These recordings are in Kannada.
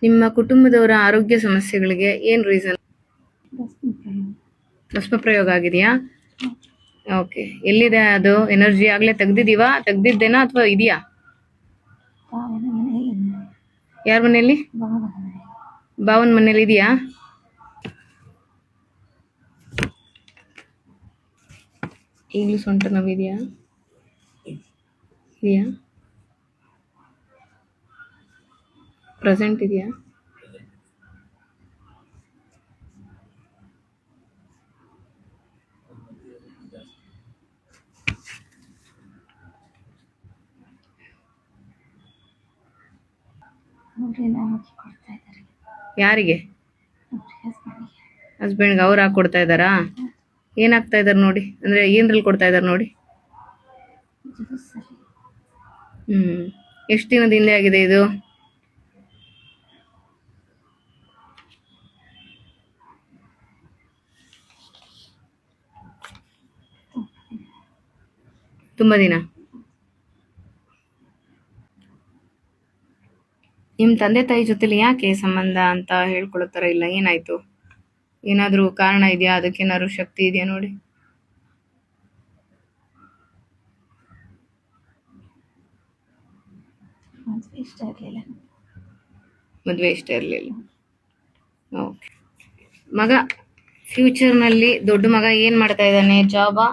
ನಿಮ್ಮ ಕುಟುಂಬದವರ ಆರೋಗ್ಯ ಸಮಸ್ಯೆಗಳಿಗೆ ಏನ್ ರೀಸನ್? ಭಸ್ಮ ಪ್ರಯೋಗ ಆಗಿದೆಯಾ? ಓಕೆ. ಎಲ್ಲಿದೆ ಅದು ಎನರ್ಜಿ? ಆಗ್ಲೇ ತೆಗ್ದಿದ್ದೇನಾ ಅಥವಾ ಇದೆಯಾ? ಯಾರ ಮನೆಯಲ್ಲಿ? ಬಾವನ್ ಮನೇಲಿ ಇದೆಯಾ? ಈಗಲೂ ಸೊಂಟ ನೋವಿದೆಯಾ? ಇದೆಯಾ? ಪ್ರೆಸೆಂಟ್ ಇದೆಯಾ? ಯಾರಿಗೆ? ಹಸ್ಬೆಂಡ್ಗೆ ಅವ್ರು ಹಾಕೊಡ್ತಾ ಇದ್ದಾರಾ? ಏನ್ ಹಾಕ್ತಾ ಇದಾರೆ ನೋಡಿ, ಅಂದ್ರೆ ಏನ್ರಲ್ಲಿ ಕೊಡ್ತಾ ಇದಾರೆ ನೋಡಿ? ಎಷ್ಟು ದಿನದ ಹಿಂದೆ ಆಗಿದೆ ಇದು? ತುಂಬಾ ದಿನ. ನಿಮ್ ತಂದೆ ತಾಯಿ ಜೊತೆಲಿ ಯಾಕೆ ಸಂಬಂಧ ಅಂತ ಹೇಳ್ಕೊಳತ್ತಾರ? ಇಲ್ಲ, ಏನಾಯ್ತು? ಏನಾದ್ರೂ ಕಾರಣ ಇದೆಯಾ? ಅದಕ್ಕೇನಾದ್ರು ಶಕ್ತಿ ಇದೆಯಾ ನೋಡಿ? ಮದ್ವೆ ಇಷ್ಟ ಇರ್ಲಿಲ್ಲ. ಓಕೆ. ಮಗ ಫ್ಯೂಚರ್ ನಲ್ಲಿ ದೊಡ್ಡ ಮಗ ಏನ್ ಮಾಡ್ತಾ ಇದ್ದಾನೆ? ಜಾಬಾ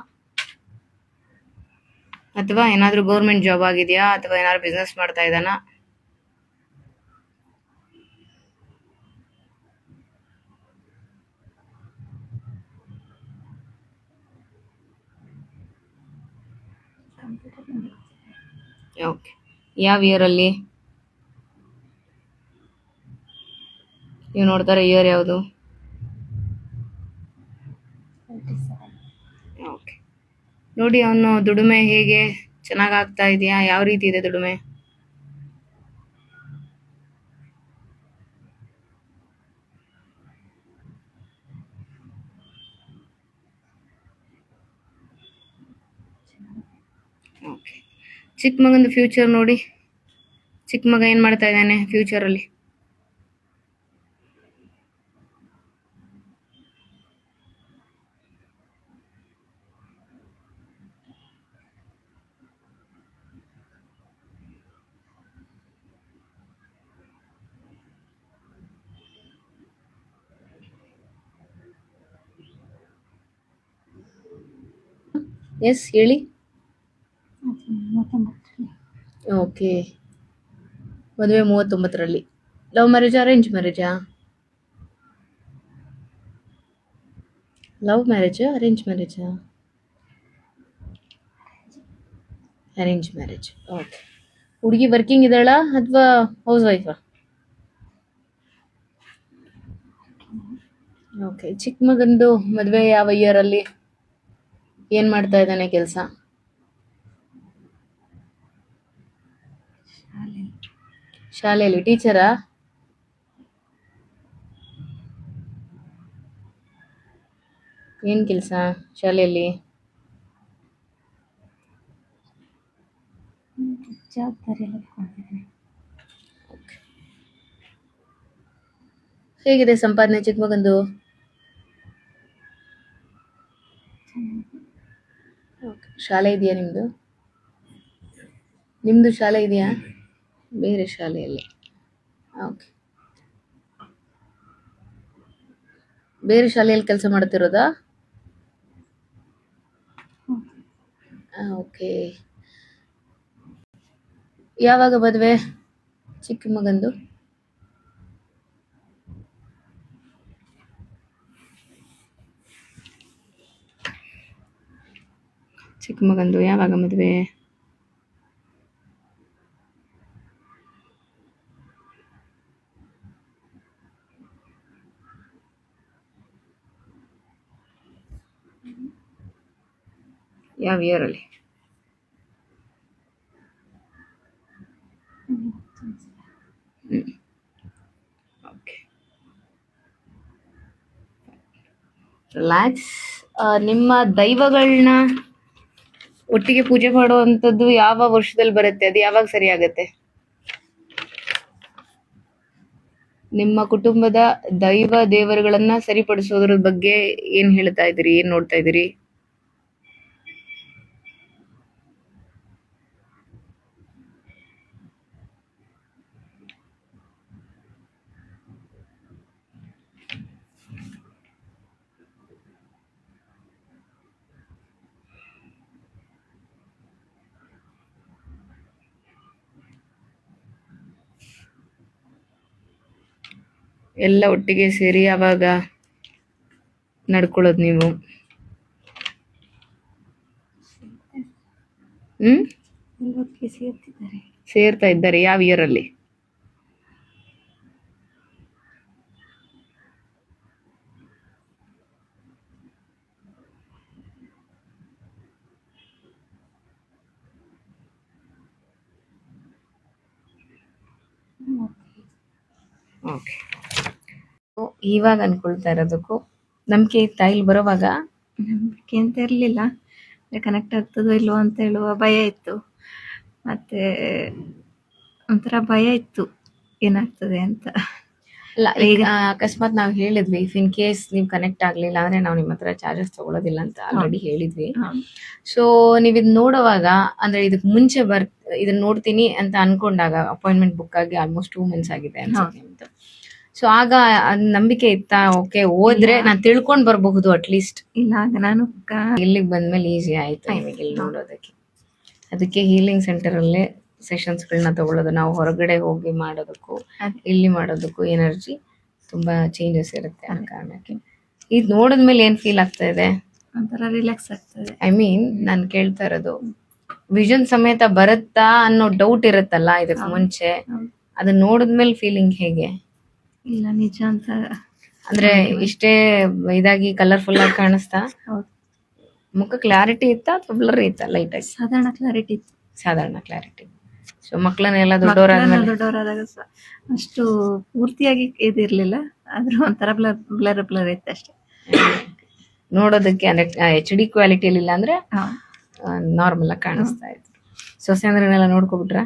ಅಥವಾ ಏನಾದ್ರೂ ಗೌರ್ಮೆಂಟ್ ಜಾಬ್ ಆಗಿದೆಯಾ ಅಥವಾ ಏನಾದ್ರು ಬಿಸ್ನೆಸ್ ಮಾಡ್ತಾ ಇದ್ದಾನಾ? ಓಕೆ. ಯಾವ ಇಯರ್ ಅಲ್ಲಿ ನೀವು ನೋಡ್ತಾರೆ? ಇಯರ್ ಯಾವುದು? ಓಕೆ. ನೋಡಿ, ಅವನು ದುಡಿಮೆ ಹೇಗೆ ಚೆನ್ನಾಗ್ ಆಗ್ತಾ ಇದೆಯಾ? ಯಾವ ರೀತಿ ಇದೆ ದುಡಿಮೆ? ಓಕೆ. ಚಿಕ್ಕ ಮಗಂದು ಫ್ಯೂಚರ್ ನೋಡಿ. ಚಿಕ್ಕ ಮಗ ಏನ್ ಮಾಡ್ತಾ ಇದ್ದಾನೆ ಫ್ಯೂಚರ್ ಅಲ್ಲಿ? ಎಸ್, ಹೇಳಿ. ಓಕೆ. ಮದುವೆ 39ರಲ್ಲಿ. ಲವ್ ಮ್ಯಾರೇಜಾ ಅರೇಂಜ್ ಮ್ಯಾರೇಜಾ? ಲವ್ ಮ್ಯಾರೇಜಾ ಅರೇಂಜ್ ಮ್ಯಾರೇಜಾ? Arrange marriage. ಓಕೆ. ಹುಡುಗಿ ವರ್ಕಿಂಗ್ ಇದ್ದಾಳಾ ಅಥವಾ ಹೌಸ್ ವೈಫಾ? ಓಕೆ. ಚಿಕ್ಕ ಮಗಂದು ಮದುವೆ ಯಾವ ಇಯರ್ ಅಲ್ಲಿ? ಏನ್ ಮಾಡ್ತಾ ಇದ್ದಾನೆ ಕೆಲಸ? ಶಾಲೆಯಲ್ಲಿ ಟೀಚರಾ? ಏನ್ ಕೆಲಸ ಶಾಲೆಯಲ್ಲಿ? ಓಕೆ. ಹೇಗಿದೆ ಸಂಪಾದನೆ ಚಿಕ್ಕ ಮಗಂದು? ಓಕೆ. ಶಾಲೆ ಇದೆಯಾ ನಿಮ್ದು? ನಿಮ್ದು ಶಾಲೆ ಇದೆಯಾ? ಬೇರೆ ಶಾಲೆಯಲ್ಲಿ. ಓಕೆ. ಬೇರೆ ಶಾಲೆಯಲ್ಲಿ ಕೆಲಸ ಮಾಡ್ತಿರೋದಾ? ಓಕೆ. ಯಾವಾಗ ಮದುವೆ ಚಿಕ್ಕ ಮಗಂದು? ಚಿಕ್ಕ ಮಗಂದು ಯಾವಾಗ ಮದುವೆ? ಯಾವ ಇಯರ್ ಅಲ್ಲಿ? ಓಕೆ. ರಿಲ್ಯಾಕ್ಸ್. ನಿಮ್ಮ ದೈವಗಳನ್ನ ಒಟ್ಟಿಗೆ ಪೂಜೆ ಮಾಡುವಂಥದ್ದು ಯಾವ ವರ್ಷದಲ್ಲಿ ಬರುತ್ತೆ? ಅದು ಯಾವಾಗ ಸರಿ ಆಗತ್ತೆ? ನಿಮ್ಮ ಕುಟುಂಬದ ದೈವ ದೇವರುಗಳನ್ನ ಸರಿಪಡಿಸೋದ್ರ ಬಗ್ಗೆ ಏನ್ ಹೇಳ್ತಾ ಇದ್ದೀರಿ, ಏನ್ ನೋಡ್ತಾ ಇದ್ದೀರಿ? ಎಲ್ಲ ಒಟ್ಟಿಗೆ ಸೇರಿ ಯಾವಾಗ ನಡ್ಕೊಳ್ಳೋದು ನೀವು? ಹ್ಮ್ ಸೇರ್ತಾ ಇದ್ದಾರೆ. ಯಾವ ಇಯರ್ ಅಲ್ಲಿ? ಓಕೆ. ಇವಾಗ ಅನ್ಕೊಳ್ತಾ ಇರೋದಕ್ಕೂ ನಂಬಿಕೆ ಇತ್ತಾ ಇಲ್ಲಿ ಬರೋವಾಗ? ನಂಬಿಕೆ ಅಂತ ಇರಲಿಲ್ಲ, ಕನೆಕ್ಟ್ ಆಗ್ತದೋ ಇಲ್ವೋ ಅಂತ ಹೇಳುವ ಭಯ ಇತ್ತು. ಮತ್ತೆ ಒಂಥರ ಭಯ ಇತ್ತು ಏನಾಗ್ತದೆ ಅಂತ. ಅಲ್ಲ, ಈಗ ಅಕಸ್ಮಾತ್ ನಾವು ಹೇಳಿದ್ವಿ ಇಫ್ ಇನ್ ಕೇಸ್ ನೀವು ಕನೆಕ್ಟ್ ಆಗ್ಲಿಲ್ಲ ಅಂದ್ರೆ ನಾವು ನಿಮ್ಮ ಹತ್ರ ಚಾರ್ಜಸ್ ತಗೊಳ್ಳೋದಿಲ್ಲ ಅಂತ ಆಲ್ರೆಡಿ ಹೇಳಿದ್ವಿ. ಸೊ ನೀವು ಇದು ನೋಡುವಾಗ ಅಂದ್ರೆ ಇದಕ್ ಮುಂಚೆ ಇದನ್ನ ನೋಡ್ತೀನಿ ಅಂತ ಅನ್ಕೊಂಡಾಗ ಅಪಾಯಿಂಟ್ಮೆಂಟ್ ಬುಕ್ ಆಗಿ ಆಲ್ಮೋಸ್ಟ್ 2 ಮಂತ್ಸ್ ಆಗಿದೆ ಅನ್ಸುತ್ತೆ ನಿಮ್ದು. ಸೊ ಆಗ ನಂಬಿಕೆ ಇತ್ತಾ ಓಕೆ ಹೋದ್ರೆ ನಾನು ತಿಳ್ಕೊಂಡ್ ಬರಬಹುದು ಅಟ್ಲೀಸ್ಟ್? ಇಲ್ಲ, ಆಗ ನಾನು ಇಲ್ಲಿಗೆ ಬಂದ್ಮೇಲೆ ಈಸಿ ಆಯ್ತು ನಿಮಗೆ ಇಲ್ಲಿ ನೋಡೋದಕ್ಕೆ. ಅದಕ್ಕೆ ಹೀಲಿಂಗ್ ಸೆಂಟರ್ ಅಲ್ಲೇ ಸೆಷನ್ಸ್ ಗಳನ್ನ ತಗೊಳ್ಳೋದು. ನಾವು ಹೊರಗಡೆ ಹೋಗಿ ಮಾಡೋದಕ್ಕೂ ಇಲ್ಲಿ ಮಾಡೋದಕ್ಕೂ ಎನರ್ಜಿ ತುಂಬಾ ಚೇಂಜಸ್ ಇರುತ್ತೆ. ಆ ಕಾರಣಕ್ಕೆ ಇದು ನೋಡಿದ್ಮೇಲೆ ಏನ್ ಫೀಲ್ ಆಗ್ತಾ ಇದೆ? ಒಂಥರ ರಿಲ್ಯಾಕ್ಸ್ ಆಗ್ತದೆ. ಐ ಮೀನ್ ನಾನು ಕೇಳ್ತಾ ಇರೋದು ವಿಷನ್ ಸಮೇತ ಬರುತ್ತಾ ಅನ್ನೋ ಡೌಟ್ ಇರುತ್ತಲ್ಲ ಇದಕ್ಕೆ ಮುಂಚೆ, ಅದನ್ನ ನೋಡಿದ್ಮೇಲೆ ಫೀಲಿಂಗ್ ಹೇಗೆ? ಇಲ್ಲ, ನಿಜ ಅಂತ. ಅಂದ್ರೆ ಇಷ್ಟೇ ಇದಾಗಿ ಕಲರ್ಫುಲ್ ಆಗಿ ಕಾಣಿಸ್ತಾ? ಮುಖ ಕ್ಲಾರಿಟಿ ಇತ್ತಾ ಅಥವಾ ಬ್ಲರ್ ಇತ್ತಾ? ಲೈಟ್ ಆಗಿ ಸಾಧಾರಣ ಕ್ಲಾರಿಟಿ ಇತ್ತು. ಸಾಧಾರಣ ಕ್ಲಾರಿಟಿ. ಸೊ ಮಕ್ಕಳನ್ನೆಲ್ಲ ದೊಡ್ಡವರಾದಾಗ ಅಷ್ಟು ಪೂರ್ತಿಯಾಗಿ ಇದಿರ್ಲಿಲ್ಲ, ಆದ್ರೂ ಒಂಥರ ಬ್ಲರ್ ಇತ್ತು ಅಷ್ಟೇ. ನೋಡೋದಕ್ಕೆ ಅಂದ್ರೆ HD ಕ್ವಾಲಿಟಿಯಲ್ಲಿ ಇಲ್ಲ ಅಂದ್ರೆ ನಾರ್ಮಲ್ ಆಗಿ ಕಾಣಿಸ್ತಾ ಇತ್ತು. ಸೊಸೆ ಅಂದ್ರನ್ನೆಲ್ಲ ನೋಡ್ಕೊಬಿಟ್ರ?